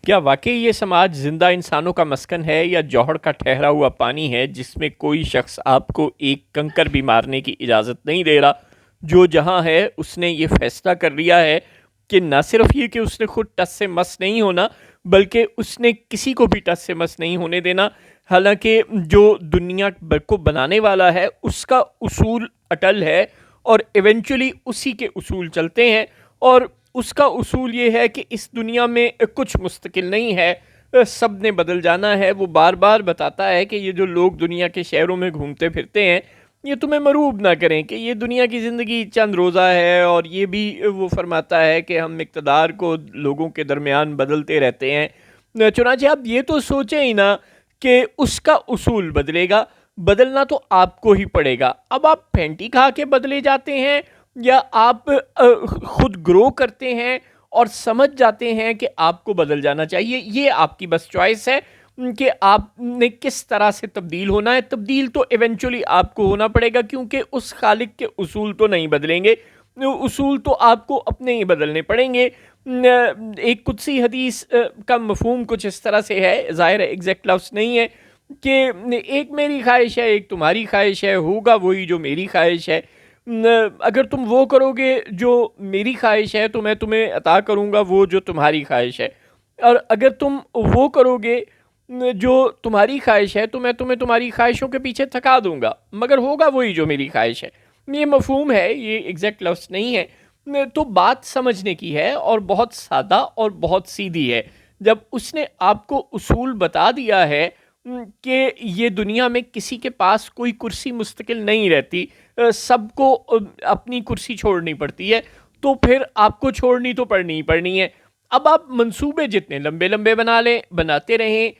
کیا واقعی یہ سماج زندہ انسانوں کا مسکن ہے یا جوہر کا ٹھہرا ہوا پانی ہے جس میں کوئی شخص آپ کو ایک کنکر بھی مارنے کی اجازت نہیں دے رہا؟ جو جہاں ہے اس نے یہ فیصلہ کر لیا ہے کہ نہ صرف یہ کہ اس نے خود ٹس سے مس نہیں ہونا، بلکہ اس نے کسی کو بھی ٹس سے مس نہیں ہونے دینا۔ حالانکہ جو دنیا کو بنانے والا ہے اس کا اصول اٹل ہے اور ایونچولی اسی کے اصول چلتے ہیں، اور اس کا اصول یہ ہے کہ اس دنیا میں کچھ مستقل نہیں ہے، سب نے بدل جانا ہے۔ وہ بار بار بتاتا ہے کہ یہ جو لوگ دنیا کے شہروں میں گھومتے پھرتے ہیں یہ تمہیں مروب نہ کریں کہ یہ دنیا کی زندگی چند روزہ ہے، اور یہ بھی وہ فرماتا ہے کہ ہم اقتدار کو لوگوں کے درمیان بدلتے رہتے ہیں۔ چنانچہ آپ یہ تو سوچیں ہی نا کہ اس کا اصول بدلے گا، بدلنا تو آپ کو ہی پڑے گا۔ اب آپ پھینٹی کھا کے بدلے جاتے ہیں یا آپ خود گرو کرتے ہیں اور سمجھ جاتے ہیں کہ آپ کو بدل جانا چاہیے، یہ آپ کی بس چوائس ہے کہ آپ نے کس طرح سے تبدیل ہونا ہے۔ تبدیل تو ایونچولی آپ کو ہونا پڑے گا، کیونکہ اس خالق کے اصول تو نہیں بدلیں گے، اصول تو آپ کو اپنے ہی بدلنے پڑیں گے۔ ایک قدسی حدیث کا مفہوم کچھ اس طرح سے ہے، ظاہر ہے ایگزیکٹ لفظ نہیں ہے، کہ ایک میری خواہش ہے ایک تمہاری خواہش ہے، ہوگا وہی جو میری خواہش ہے۔ اگر تم وہ کرو گے جو میری خواہش ہے تو میں تمہیں عطا کروں گا وہ جو تمہاری خواہش ہے، اور اگر تم وہ کرو گے جو تمہاری خواہش ہے تو میں تمہیں تمہاری خواہشوں کے پیچھے تھکا دوں گا، مگر ہوگا وہی جو میری خواہش ہے۔ یہ مفہوم ہے، یہ ایگزیکٹ لفظ نہیں ہے۔ تو بات سمجھنے کی ہے اور بہت سادہ اور بہت سیدھی ہے۔ جب اس نے آپ کو اصول بتا دیا ہے کہ یہ دنیا میں کسی کے پاس کوئی کرسی مستقل نہیں رہتی، سب کو اپنی کرسی چھوڑنی پڑتی ہے، تو پھر آپ کو چھوڑنی تو پڑنی ہی پڑنی ہے۔ اب آپ منصوبے جتنے لمبے لمبے بناتے رہیں،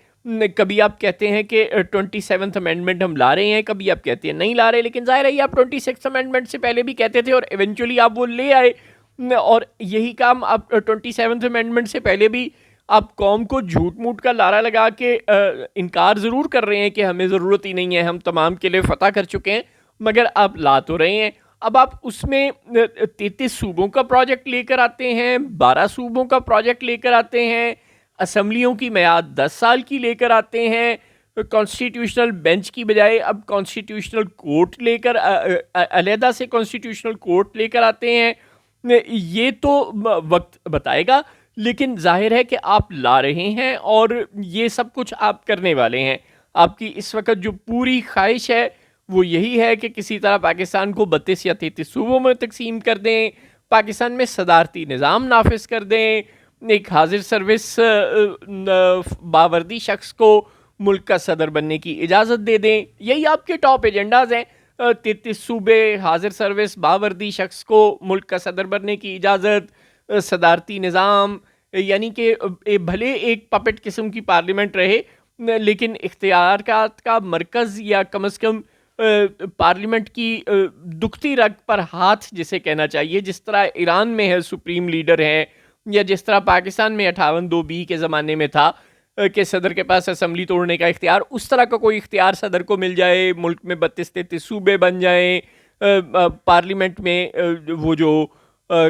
کبھی آپ کہتے ہیں کہ 27th امینڈمنٹ ہم لا رہے ہیں، کبھی آپ کہتے ہیں نہیں لا رہے، لیکن ظاہر ہے یہ آپ 26th امینڈمنٹ سے پہلے بھی کہتے تھے اور ایونچولی آپ وہ لے آئے، اور یہی کام آپ 27th امینڈمنٹ سے پہلے بھی آپ قوم کو جھوٹ موٹ کا لارا لگا کے انکار ضرور کر رہے ہیں کہ ہمیں ضرورت ہی نہیں ہے، ہم تمام کے لیے فتح کر چکے ہیں، مگر آپ لا تو رہے ہیں۔ اب آپ اس میں 33 صوبوں کا پروجیکٹ لے کر آتے ہیں، 12 صوبوں کا پروجیکٹ لے کر آتے ہیں، اسمبلیوں کی میعاد 10 سال کی لے کر آتے ہیں، کانسٹیٹیوشنل بینچ کی بجائے اب کانسٹیٹیوشنل کورٹ لے کر علیحدہ سے کانسٹیٹیوشنل کورٹ لے کر آتے ہیں۔ یہ تو وقت بتائے گا، لیکن ظاہر ہے کہ آپ لا رہے ہیں اور یہ سب کچھ آپ کرنے والے ہیں۔ آپ کی اس وقت جو پوری خواہش ہے وہ یہی ہے کہ کسی طرح پاکستان کو 32 یا 33 صوبوں میں تقسیم کر دیں، پاکستان میں صدارتی نظام نافذ کر دیں، ایک حاضر سروس باوردی شخص کو ملک کا صدر بننے کی اجازت دے دیں۔ یہی آپ کے ٹاپ ایجنڈاز ہیں، 33 صوبے، حاضر سروس باوردی شخص کو ملک کا صدر بننے کی اجازت، صدارتی نظام، یعنی کہ بھلے ایک پپٹ قسم کی پارلیمنٹ رہے لیکن اختیارات کا مرکز، یا کم از کم پارلیمنٹ کی دکھتی رگ پر ہاتھ جسے کہنا چاہیے، جس طرح ایران میں ہے سپریم لیڈر ہے، یا جس طرح پاکستان میں 58(2)(b) کے زمانے میں تھا کہ صدر کے پاس اسمبلی توڑنے کا اختیار، اس طرح کا کوئی اختیار صدر کو مل جائے، ملک میں 32-33 صوبے بن جائیں، پارلیمنٹ میں وہ جو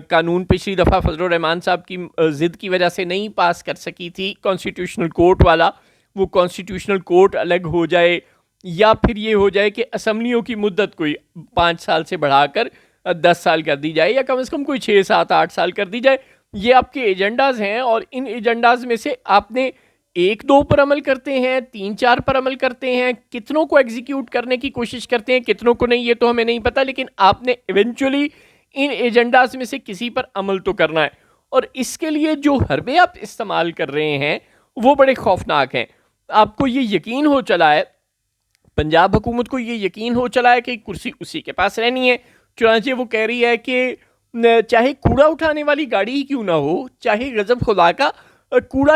قانون پچھلی دفعہ فضل الرحمان صاحب کی ضد کی وجہ سے نہیں پاس کر سکی تھی کانسٹیٹیوشنل کورٹ والا، وہ کانسٹیٹیوشنل کورٹ الگ ہو جائے، یا پھر یہ ہو جائے کہ اسمبلیوں کی مدت کوئی 5 سال سے بڑھا کر 10 سال کر دی جائے، یا کم از کم کوئی 6 7 8 سال کر دی جائے۔ یہ آپ کے ایجنڈاز ہیں، اور ان ایجنڈاز میں سے آپ نے 1-2 پر عمل کرتے ہیں، 3-4 پر عمل کرتے ہیں، کتنوں کو ایگزیکیوٹ کرنے کی کوشش کرتے ہیں، کتنوں کو نہیں، یہ تو ہمیں نہیں پتا، لیکن آپ نے ایونچولی ان ایجنڈاز میں سے کسی پر عمل تو کرنا ہے، اور اس کے لیے جو حربے آپ استعمال کر رہے ہیں وہ بڑے خوفناک ہیں۔ آپ کو یہ یقین ہو چلا ہے، پنجاب حکومت کو یہ یقین ہو چلا ہے کہ کرسی اسی کے پاس رہنی ہے، چنانچہ وہ کہہ رہی ہے کہ چاہے کوڑا اٹھانے والی گاڑی ہی کیوں نہ ہو، چاہے غضب خدا کا کوڑا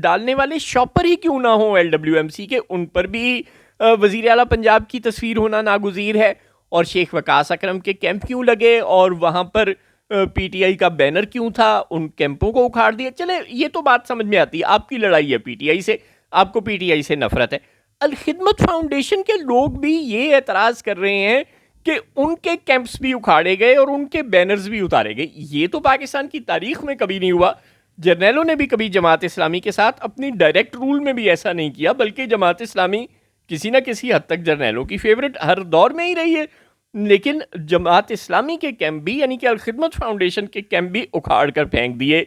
ڈالنے والے شاپر ہی کیوں نہ ہو LWMC کے، ان پر بھی وزیر اعلیٰ پنجاب کی تصویر ہونا ناگزیر ہے، اور شیخ وقاص اکرم کے کیمپ کیوں لگے، اور وہاں پر PTI کا بینر کیوں تھا، ان کیمپوں کو اکھاڑ دیا۔ چلے یہ تو بات سمجھ میں آتی ہے، آپ کی لڑائی ہے PTI سے، آپ کو PTI سے نفرت ہے۔ الخدمت فاؤنڈیشن کے لوگ بھی یہ اعتراض کر رہے ہیں کہ ان کے کیمپس بھی اکھاڑے گئے اور ان کے بینرز بھی اتارے گئے۔ یہ تو پاکستان کی تاریخ میں کبھی نہیں ہوا۔ جرنیلوں نے بھی کبھی جماعت اسلامی کے ساتھ اپنی ڈائریکٹ رول میں بھی ایسا نہیں کیا، بلکہ جماعت اسلامی کسی نہ کسی حد تک جرنیلوں کی فیوریٹ ہر دور میں ہی رہی ہے، لیکن جماعت اسلامی کے کیمپ بھی، یعنی کہ الخدمت فاؤنڈیشن کے کیمپ بھی اکھاڑ کر پھینک دیے،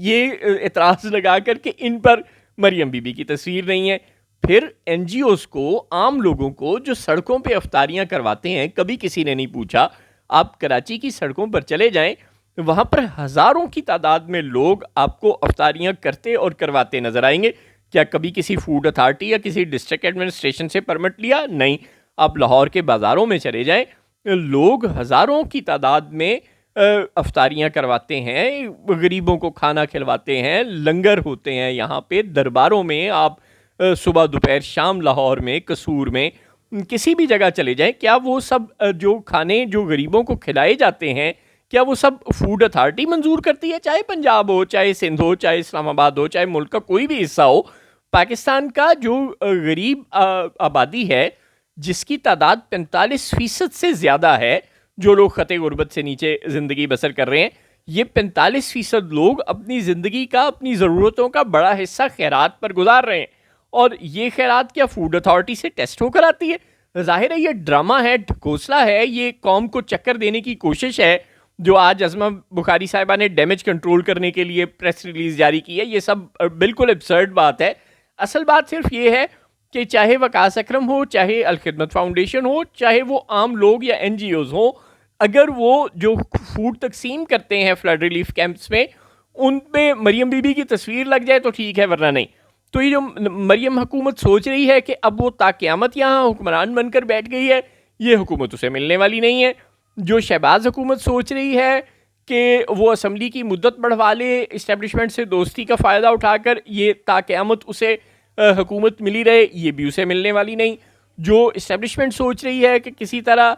یہ اعتراض لگا کر کہ ان پر مریم بی بی کی تصویر نہیں ہے۔ پھر این جی اوز کو، عام لوگوں کو جو سڑکوں پہ افطاریاں کرواتے ہیں، کبھی کسی نے نہیں پوچھا۔ آپ کراچی کی سڑکوں پر چلے جائیں، وہاں پر ہزاروں کی تعداد میں لوگ آپ کو افطاریاں کرتے اور کرواتے نظر آئیں گے۔ کیا کبھی کسی فوڈ اتھارٹی یا کسی ڈسٹرکٹ ایڈمنسٹریشن سے پرمٹ لیا؟ نہیں۔ آپ لاہور کے بازاروں میں چلے جائیں، لوگ ہزاروں کی تعداد میں افطاریاں کرواتے ہیں، غریبوں کو کھانا کھلواتے ہیں، لنگر ہوتے ہیں یہاں پہ، درباروں میں آپ صبح دوپہر شام لاہور میں، قصور میں، کسی بھی جگہ چلے جائیں، کیا وہ سب جو کھانے جو غریبوں کو کھلائے جاتے ہیں، کیا وہ سب فوڈ اتھارٹی منظور کرتی ہے؟ چاہے پنجاب ہو، چاہے سندھ ہو، چاہے اسلام آباد ہو، چاہے ملک کا کوئی بھی حصہ ہو، پاکستان کا جو غریب آبادی ہے، جس کی تعداد 45% سے زیادہ ہے، جو لوگ خطے غربت سے نیچے زندگی بسر کر رہے ہیں، یہ 45% لوگ اپنی زندگی کا، اپنی ضرورتوں کا بڑا حصہ خیرات پر گزار رہے ہیں، اور یہ خیرات کیا فوڈ اتھارٹی سے ٹیسٹ ہو کر آتی ہے؟ ظاہر ہے یہ ڈرامہ ہے، ڈھکوسلا ہے، یہ قوم کو چکر دینے کی کوشش ہے، جو آج عظمہ بخاری صاحبہ نے ڈیمیج کنٹرول کرنے کے لیے پریس ریلیز جاری کی ہے۔ یہ سب بالکل ابسرڈ بات ہے۔ اصل بات صرف یہ ہے کہ چاہے وقاص اکرم ہو، چاہے الخدمت فاؤنڈیشن ہو، چاہے وہ عام لوگ یا این جی اوز ہوں، اگر وہ جو فوڈ تقسیم کرتے ہیں فلڈ ریلیف کیمپس میں، ان پہ مریم بی بی کی تصویر لگ جائے تو ٹھیک ہے، ورنہ نہیں۔ تو یہ جو مریم حکومت سوچ رہی ہے کہ اب وہ تا قیامت یہاں حکمران بن کر بیٹھ گئی ہے، یہ حکومت اسے ملنے والی نہیں ہے۔ جو شہباز حکومت سوچ رہی ہے کہ وہ اسمبلی کی مدت بڑھوا لے، اسٹیبلشمنٹ سے دوستی کا فائدہ اٹھا کر، یہ تا قیامت اسے حکومت ملی رہے، یہ بھی اسے ملنے والی نہیں۔ جو اسٹیبلشمنٹ سوچ رہی ہے کہ کسی طرح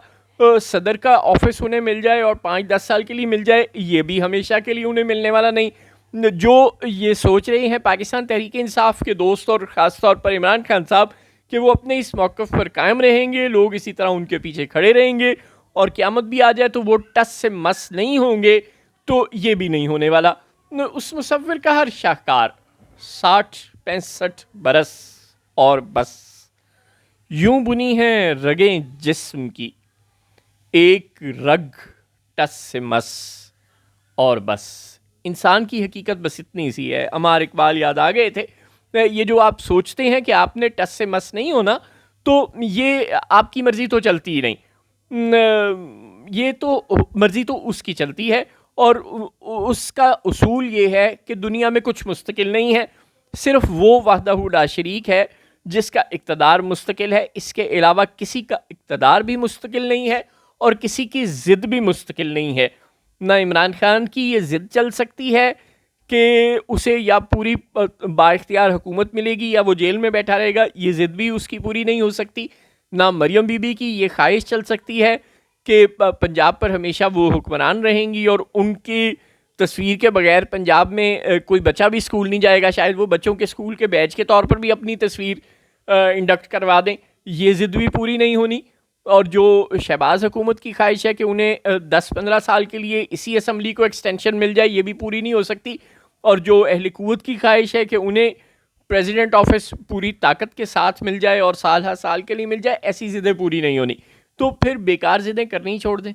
صدر کا آفس انہیں مل جائے اور 5-10 سال کے لیے مل جائے، یہ بھی ہمیشہ کے لیے انہیں ملنے والا نہیں۔ جو یہ سوچ رہے ہیں پاکستان تحریک انصاف کے دوست، اور خاص طور پر عمران خان صاحب، کہ وہ اپنے اس موقف پر قائم رہیں گے، لوگ اسی طرح ان کے پیچھے کھڑے رہیں گے، اور قیامت بھی آ جائے تو وہ ٹس سے مس نہیں ہوں گے، تو یہ بھی نہیں ہونے والا۔ اس مصور کا ہر شاہکار 60-65 برس اور بس، یوں بنی ہیں رگیں جسم کی، ایک رگ ٹس سے مس اور بس۔ انسان کی حقیقت بس اتنی سی ہے۔ عمار اقبال یاد آ گئے تھے۔ یہ جو آپ سوچتے ہیں کہ آپ نے ٹس سے مس نہیں ہونا، تو یہ آپ کی مرضی تو چلتی ہی نہیں، یہ تو مرضی تو اس کی چلتی ہے، اور اس کا اصول یہ ہے کہ دنیا میں کچھ مستقل نہیں ہے، صرف وہ وحدہ لا شریک ہے جس کا اقتدار مستقل ہے۔ اس کے علاوہ کسی کا اقتدار بھی مستقل نہیں ہے، اور کسی کی ضد بھی مستقل نہیں ہے۔ نہ عمران خان کی یہ ضد چل سکتی ہے کہ اسے یا پوری با اختیار حکومت ملے گی یا وہ جیل میں بیٹھا رہے گا، یہ ضد بھی اس کی پوری نہیں ہو سکتی۔ نہ مریم بی بی کی یہ خواہش چل سکتی ہے کہ پنجاب پر ہمیشہ وہ حکمران رہیں گی، اور ان کی تصویر کے بغیر پنجاب میں کوئی بچہ بھی اسکول نہیں جائے گا، شاید وہ بچوں کے اسکول کے بیچ کے طور پر بھی اپنی تصویر انڈکٹ کروا دیں، یہ ضد بھی پوری نہیں ہونی۔ اور جو شہباز حکومت کی خواہش ہے کہ انہیں 10-15 سال کے لیے اسی اسمبلی کو ایکسٹینشن مل جائے، یہ بھی پوری نہیں ہو سکتی۔ اور جو اہل قوت کی خواہش ہے کہ انہیں پریزیڈنٹ آفس پوری طاقت کے ساتھ مل جائے اور سال ہر سال کے لیے مل جائے، ایسی ضدیں پوری نہیں ہونی۔ تو پھر بیکار ضدیں کرنی ہی چھوڑ دیں۔